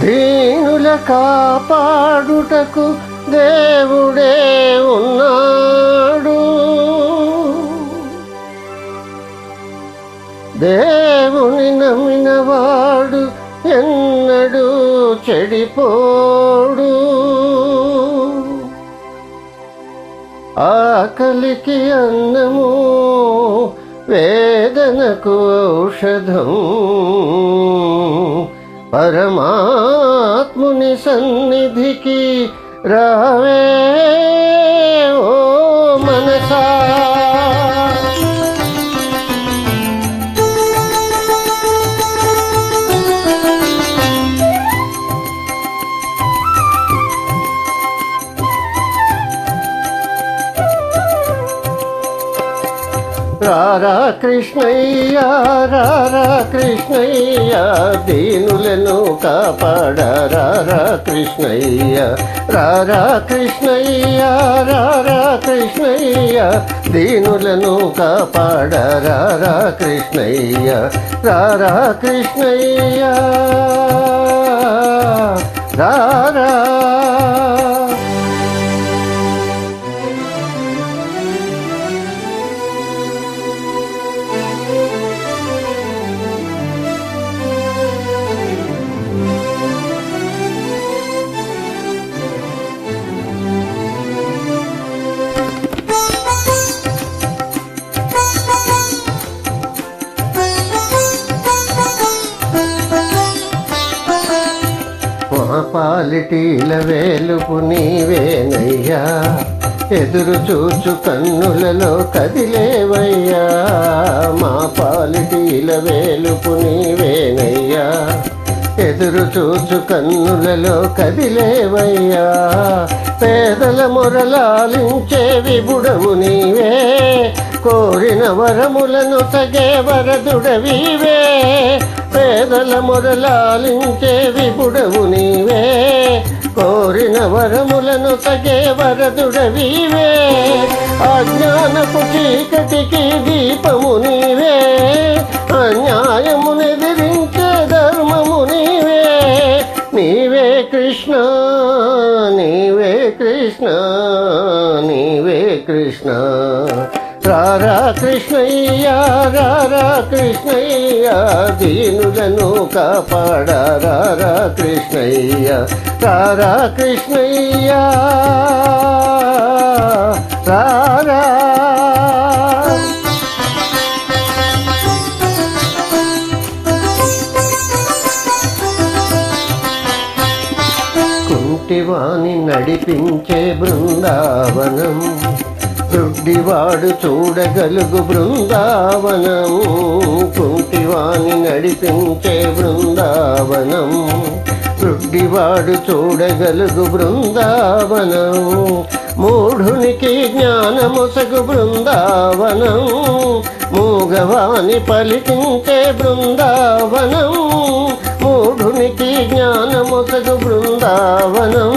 దీనుల కాపాడుటకు దేవుడే ఉన్నాడు. దేవుని నమ్మినవాడు ఎన్నడూ చెడిపోడు. ఆకలికి అన్నము, వేదనకు ఔషధం. పరమాత్ముని సన్నిధికి రావే ఓ మనసా. రారా కృష్ణయ్య, రారా కృష్ణయ్య, దీనులను కాపాడ రారా కృష్ణయ్య. రారా కృష్ణయ్య, రారా కృష్ణయ్య, దీనులను కాపాడ రారా కృష్ణయ్య. రారా కృష్ణయ్య, రారా. మా పాలిటీల వేలుపు నీవేనయ్యా, ఎదురు చూచు కన్నులలో కదిలేవయ్యా. మా పాలిటీల వేలుపు నీవేనయ్యా, ఎదురు చూచు కన్నులలో కదిలేవయ్యా. పేదల మొరలాలించే విభుడము నీవే, కోరిన వరములను తగే వరదుడవీవే. పేదల మొరలాలించే విభుడవు నీవే, కోరిన వరములను తగే వరదుడవీవే. అజ్ఞానపు చీకటికి దీపము నీవే, అన్యాయమునెదిరించే ధర్మము నీవే. నీవే కృష్ణ, నీవే కృష్ణ, నీవే కృష్ణ. రారా కృష్ణయ్య, రారా కృష్ణయ్య, దీనులను కాపాడ రారా కృష్ణయ్య. రారా కృష్ణయ్య, రారా. కుంటివాణి నడిపించే బృందావనం, దుడ్డివాడు చూడగలుగు బృందావనం. కుంటివాణి నడిపించే బృందావనం, దుడ్డివాడు చూడగలుగు బృందావనం. మూఢునికి జ్ఞానమొసగు బృందావనం, మూగవాణి పలికించే బృందావనం. మూఢునికి జ్ఞానమొసగు బృందావనం,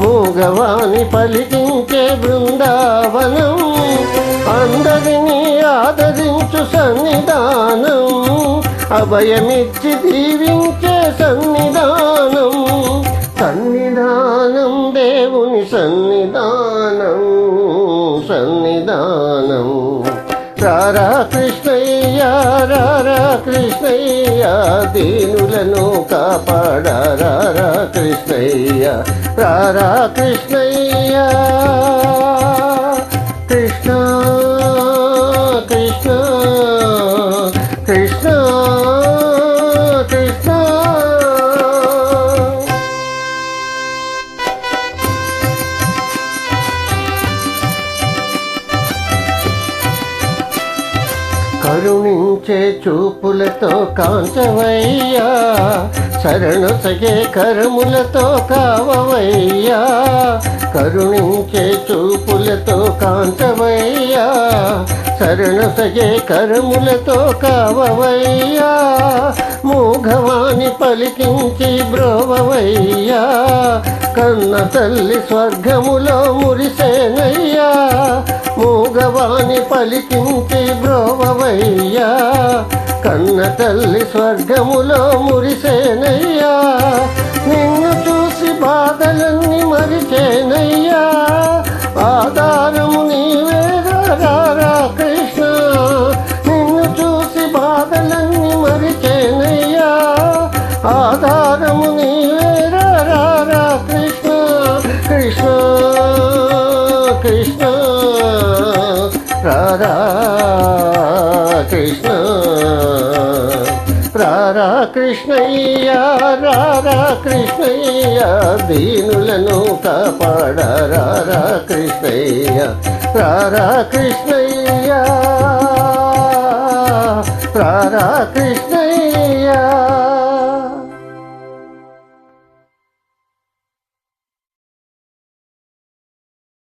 మూగవాణి పలికించే బృందావనం. అందరినీ ఆదరించు సన్నిధానం, అభయమిచ్చి దీవించే సన్నిధానం. సన్నిధానం దేవుని సన్నిధానం, సన్నిధానం. రారా కృష్ణయ్య, రారా కృష్ణయ్య, దీనులను కాపాడ రారా కృష్ణయ్య. రారా కృష్ణయ్య, కృష్ణ కృష్ణ కృష్ణ కృష్ణ. కరుణించే చూపులతో కాంచవయ్యా, శరణొసగే కరములతో కావవయ్యా. కరుణించే చూపులతో కాంచవయ్యా, శరణొసగే కరములతో కావవయ్యా. మూఘవాణి పలికించి బ్రోవవయ్యా, కన్న తల్లి స్వర్గములో మురిసేనయ్యా. మూగవాణి పలికించి కన్న తల్లి స్వర్గములో మురిసేనయ్యా నిన్ను చూసి బాధలన్నీ మరిచేనయ్యా ఆధారము నీవే రారా కృష్ణ నిన్ను చూసి బాధలన్నీ మరిచేనయ్యా ఆధారము నీవే రారా కృష్ణ కృష్ణ కృష్ణ రారా కృష్ణ రారా కృష్ణయ్య రారా కృష్ణయ్య దీనులను కాపాడ రారా కృష్ణయ్య రారా కృష్ణయ్య రారా కృష్ణ